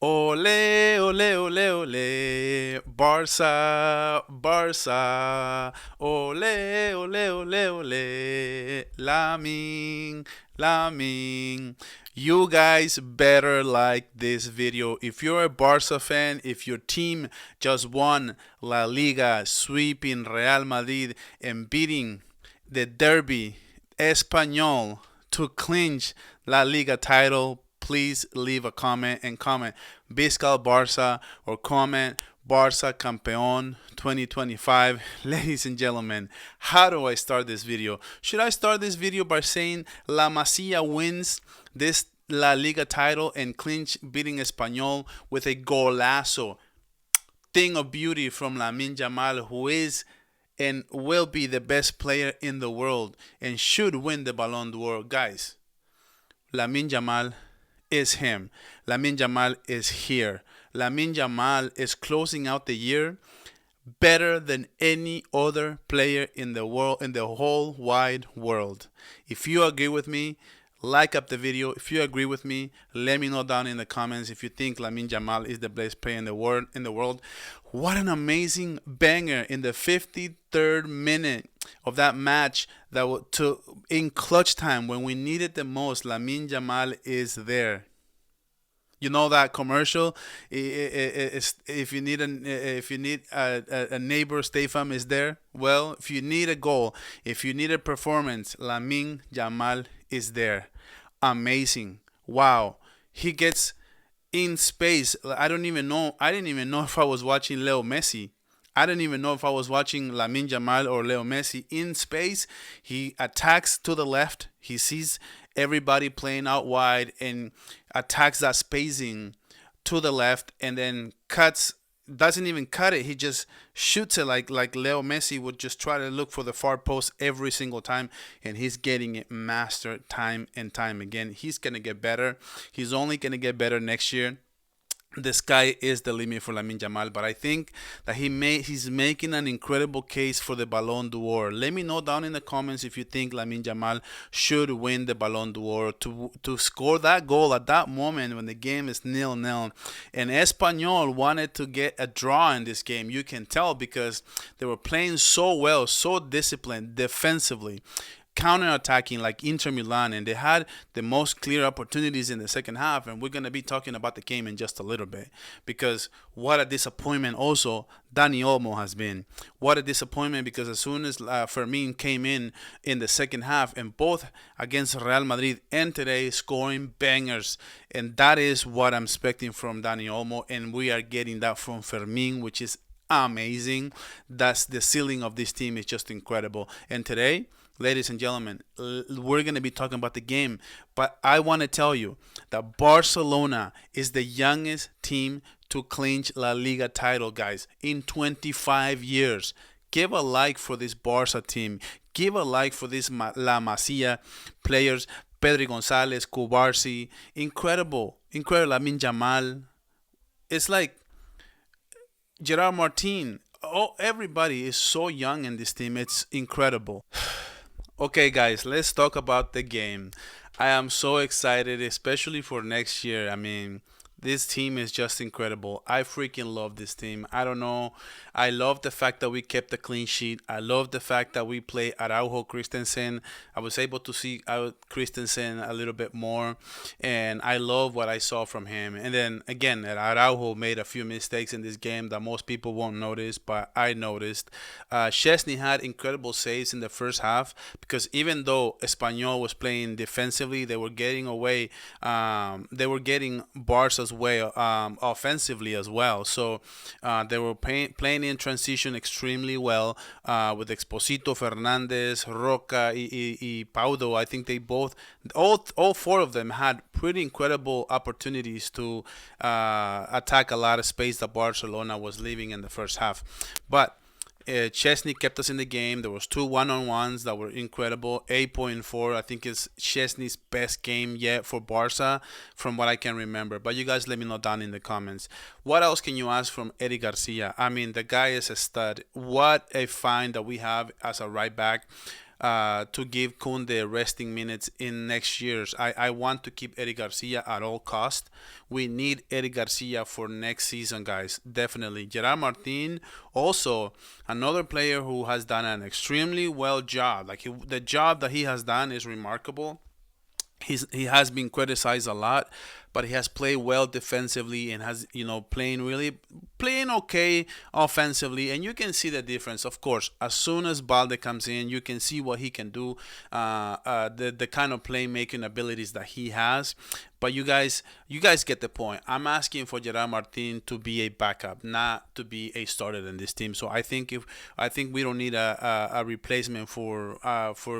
Ole, ole, ole, ole, Barça, Barça, ole, ole, ole, ole, Lamine, Lamine. You guys better like this video. If you're a Barca fan, if your team just won La Liga, sweeping Real Madrid and beating the Derby Espanyol to clinch La Liga title, please leave a comment and comment Vizca Barça or comment Barça Campeón 2025. Ladies and gentlemen, how do I start this video? Should I start this video by saying La Masia wins this La Liga title and clinch beating Espanyol with a golazo? Thing of beauty from Lamine Yamal, who is and will be the best player in the world and should win the Ballon d'Or. Guys, Lamine Yamal is him. Lamine Yamal is here. Lamine Yamal is closing out the year better than any other player in the world, in the whole wide world. If you agree with me, like up the video. If you agree with me, let me know down in the comments if you think Lamine Yamal is the best player in the world. What an amazing banger in the 53rd minute of that match that to in clutch time when we needed the most. Lamine Yamal is there. You know that commercial? If you need a neighbor, Stay Farm is there. Well, if you need a goal, if you need a performance, Lamine Yamal is there. Amazing. Wow. He gets in space. I don't even know. I didn't even know if I was watching Leo Messi. I didn't even know if I was watching Lamine Yamal or Leo Messi. In space, he attacks to the left. He sees everybody playing out wide and attacks that spacing to the left and then doesn't even cut it. He just shoots it like Leo Messi would just try to look for the far post every single time, and he's getting it mastered time and time again. He's going to get better. He's only going to get better next year. The sky is the limit for Lamine Yamal, but I think that he's making an incredible case for the Ballon d'Or. Let me know down in the comments if you think Lamine Yamal should win the Ballon d'Or to score that goal at that moment when the game is 0-0. And Espanyol wanted to get a draw in this game. You can tell because they were playing so well, so disciplined defensively, counter-attacking like Inter Milan, and they had the most clear opportunities in the second half. And we're going to be talking about the game in just a little bit, because what a disappointment also Dani Olmo has been. What a disappointment, because as soon as Fermin came in the second half, and both against Real Madrid and today scoring bangers, and that is what I'm expecting from Dani Olmo, and we are getting that from Fermin, which is amazing. That's the ceiling of this team is just incredible. And today, ladies and gentlemen, we're going to be talking about the game, but I want to tell you that Barcelona is the youngest team to clinch La Liga title, guys, in 25 years. Give a like for this Barca team. Give a like for this La Masia players, Pedri Gonzalez, Kubarsi. Incredible. Lamine Yamal. It's like Gerard Martin. Oh, everybody is so young in this team. It's incredible. Okay, guys, let's talk about the game. I am so excited, especially for next year. I mean, this team is just incredible. I freaking love this team. I don't know. I love the fact that we kept a clean sheet. I love the fact that we play Araujo, Christensen. I was able to see Christensen a little bit more, and I love what I saw from him. And then again, Araujo made a few mistakes in this game that most people won't notice, but I noticed. Szczesny had incredible saves in the first half, because even though Espanyol was playing defensively, they were getting away. They were getting Barca's way offensively as well. So they were playing in transition extremely well with Exposito, Fernandez, Roca, y Paudo. I think they both, all four of them had pretty incredible opportunities to attack a lot of space that Barcelona was leaving in the first half. But Szczesny kept us in the game. There was 2 one-on-ones that were incredible. 8.4, I think, is Szczesny's best game yet for Barca from what I can remember. But you guys let me know down in the comments. What else can you ask from Eddie Garcia? I mean, the guy is a stud. What a find that we have as a right back. to give Kunde resting minutes in next year's. I want to keep Eric Garcia at all cost. We need Eric Garcia for next season, guys. Definitely. Gerard Martin, also another player who has done an extremely well job. Like the job that he has done is remarkable. He has been criticized a lot, but he has played well defensively and has playing okay offensively, and you can see the difference. Of course, as soon as Balde comes in, you can see what he can do, the kind of playmaking abilities that he has. But you guys get the point. I'm asking for Gerard Martin to be a backup, not to be a starter in this team. So I think we don't need a replacement for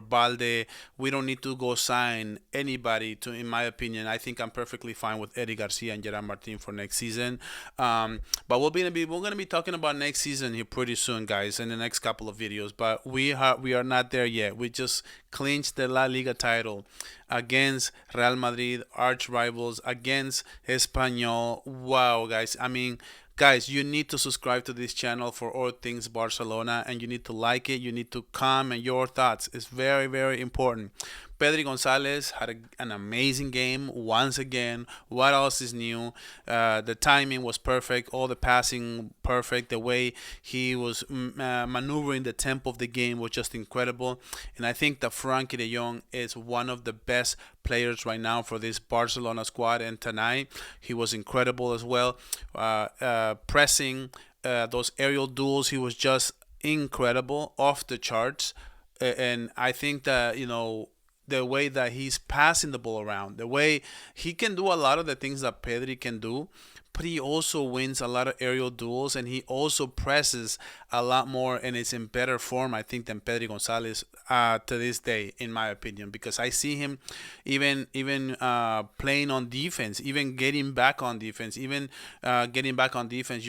Balde. We don't need to go sign anybody. In my opinion, I think I'm perfectly fine with Eddie Garcia and Gerard Martin for next season. But we're gonna be talking about next season here pretty soon, guys, in the next couple of videos. But we are not there yet. We just clinched the La Liga title against Real Madrid, arch rivals, against Espanyol. Wow, guys. I mean, guys, you need to subscribe to this channel for all things Barcelona, and you need to like it. You need to comment your thoughts. It's very, very important. Pedri Gonzalez had an amazing game once again. What else is new? The timing was perfect. All the passing perfect. The way he was maneuvering the tempo of the game was just incredible. And I think that Frankie de Jong is one of the best players right now for this Barcelona squad. And tonight he was incredible as well. Pressing those aerial duels, he was just incredible, off the charts. And I think that the way that he's passing the ball around, the way he can do a lot of the things that Pedri can do, but he also wins a lot of aerial duels, and he also presses a lot more, and it's in better form, I think, than Pedri Gonzalez to this day, in my opinion, because I see him even playing on defense, even getting back on defense, you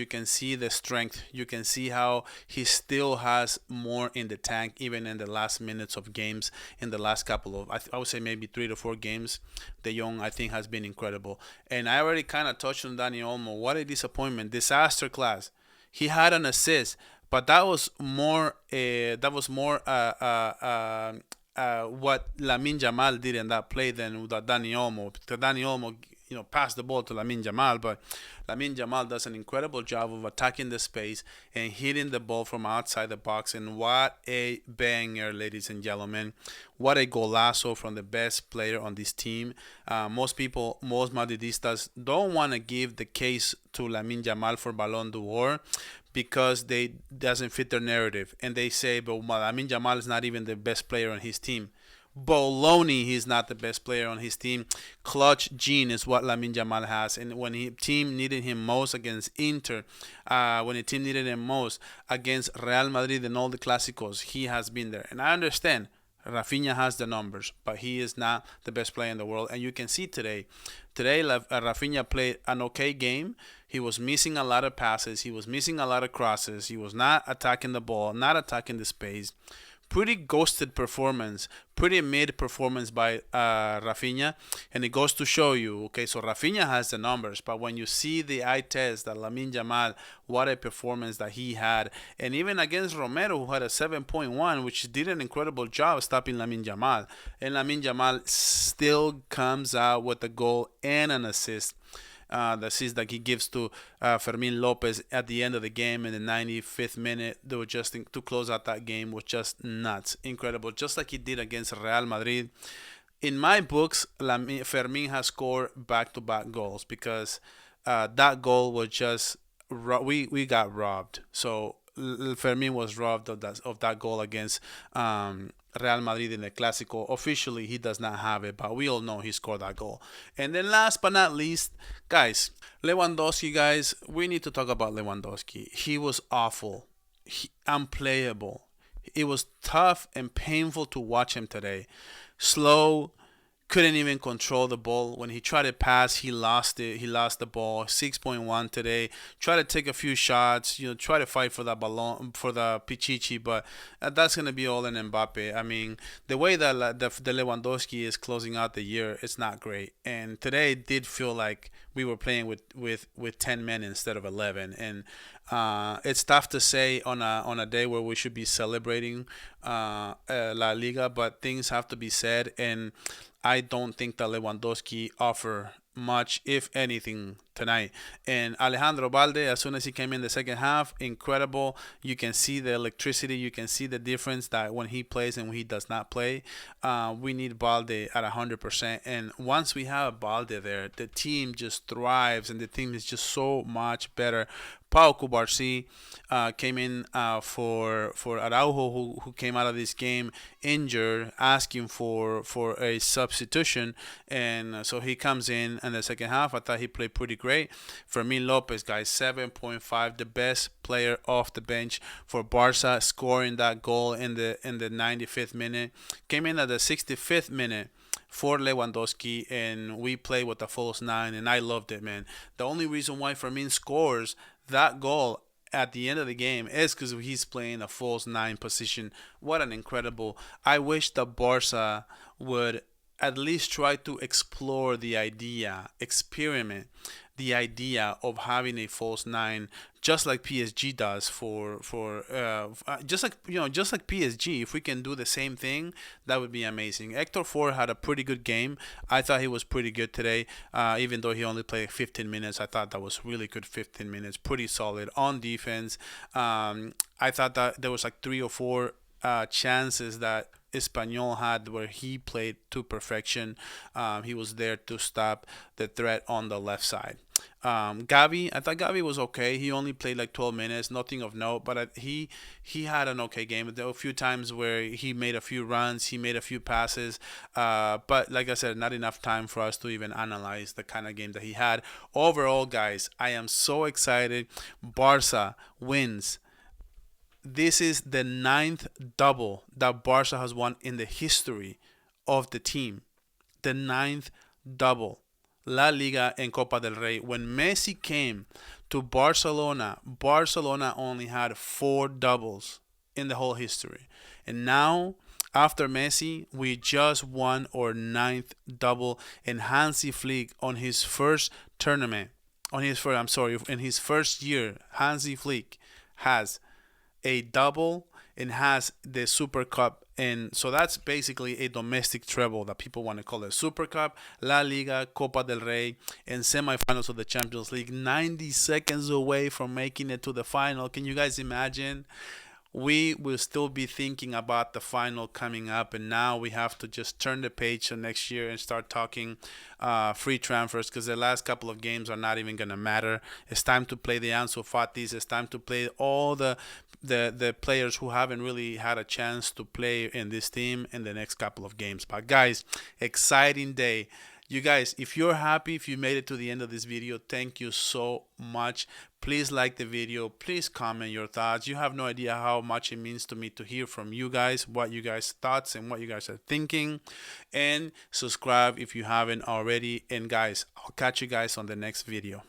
can see the strength. You can see how he still has more in the tank, even in the last minutes of games, in the last couple of, I would say maybe 3 to 4 games. De Jong, I think, has been incredible. And I already kind of touched on Dani Olmo. What a disappointment. Disaster class. He had an assist, but that was more what Lamine Yamal did in that play than Dani Olmo. Because Dani Olmo, passed the ball to Lamine Yamal, but Lamine Yamal does an incredible job of attacking the space and hitting the ball from outside the box. And what a banger, ladies and gentlemen. What a golazo from the best player on this team. Most Madridistas don't want to give the case to Lamine Yamal for Ballon d'Or because they doesn't fit their narrative. And they say, but Lamine Yamal is not even the best player on his team. Baloney, he's not the best player on his team. Clutch gene is what Lamine Yamal has. And when the team needed him most against Inter, when the team needed him most against Real Madrid and all the Clásicos, he has been there. And I understand Rafinha has the numbers, but he is not the best player in the world. And you can see today Rafinha played an okay game. He was missing a lot of passes. He was missing a lot of crosses. He was not attacking the ball, not attacking the space. Pretty ghosted performance, pretty mid performance by Rafinha, and it goes to show you, okay, so Rafinha has the numbers, but when you see the eye test that Lamine Yamal, what a performance that he had, and even against Romero, who had a 7.1, which did an incredible job stopping Lamine Yamal, and Lamine Yamal still comes out with a goal and an assist. The assist that he gives to Fermin Lopez at the end of the game in the 95th minute, they were just to close out that game, was just nuts, incredible, just like he did against Real Madrid. In my books, Fermin has scored back-to-back goals because that goal was just we got robbed. So Fermin was robbed of that goal against Real Madrid in the Clásico. Officially, he does not have it, but we all know he scored that goal. And then last but not least, guys, Lewandowski, guys, we need to talk about Lewandowski. He was awful. Unplayable. It was tough and painful to watch him today. Slow, couldn't even control the ball. When he tried to pass, he lost it. He lost the ball. 6.1 today. Try to take a few shots. Try to fight for that ballon, for the Pichichi, but that's gonna be all in Mbappe. I mean, the way that the Lewandowski is closing out the year, it's not great. And today it did feel like we were playing with 10 men instead of 11. And it's tough to say on a day where we should be celebrating La Liga, but things have to be said. And I don't think that Lewandowski offer much, if anything, tonight. And Alejandro Balde, as soon as he came in the second half, incredible. You can see the electricity. You can see the difference that when he plays and when he does not play. We need Balde at 100%. And once we have Balde there, the team just thrives and the team is just so much better. Pau Cubarsí came in for Araujo, who came out of this game injured, asking for a substitution, and so he comes in the second half. I thought he played pretty great. Fermin Lopez, guys, 7.5, the best player off the bench for Barca, scoring that goal in the 95th minute. Came in at the 65th minute for Lewandowski, and we played with a false nine, and I loved it, man. The only reason why Fermin scores that goal at the end of the game is because he's playing a false nine position. What an incredible. I wish the Barca would at least try to explore the idea, experiment the idea of having a false nine, just like PSG does just like PSG. If we can do the same thing, that would be amazing. Hector Ford had a pretty good game. I thought he was pretty good today, even though he only played 15 minutes. I thought that was really good 15 minutes, pretty solid on defense. I thought that there was like 3 or 4 chances that Espanyol had where he played to perfection. He was there to stop the threat on the left side. Gavi, I thought Gavi was okay. He only played like 12 minutes, nothing of note, but he had an okay game. There were a few times where he made a few runs, he made a few passes, but like I said, not enough time for us to even analyze the kind of game that he had. Overall, guys, I am so excited. Barca wins. This is the 9th double that Barca has won in the history of the team. The 9th double. La Liga and Copa del Rey. When Messi came to Barcelona, Barcelona only had 4 doubles in the whole history. And now, after Messi, we just won our 9th double. And Hansi Flick, on his first tournament, in his first year, Hansi Flick has a double and has the Super Cup. And so that's basically a domestic treble that people want to call it. Super Cup, La Liga, Copa del Rey, and semifinals of the Champions League. 90 seconds away from making it to the final. Can you guys imagine? We will still be thinking about the final coming up, and now we have to just turn the page to next year and start talking free transfers, because the last couple of games are not even going to matter. It's time to play the Ansu Fatis. It's time to play all the players who haven't really had a chance to play in this team in the next couple of games. But guys, exciting day. You guys, if you're happy, if you made it to the end of this video, thank you so much. Please like the video. Please comment your thoughts. You have no idea how much it means to me to hear from you guys, what you guys' thoughts and what you guys are thinking. And subscribe if you haven't already. And guys, I'll catch you guys on the next video.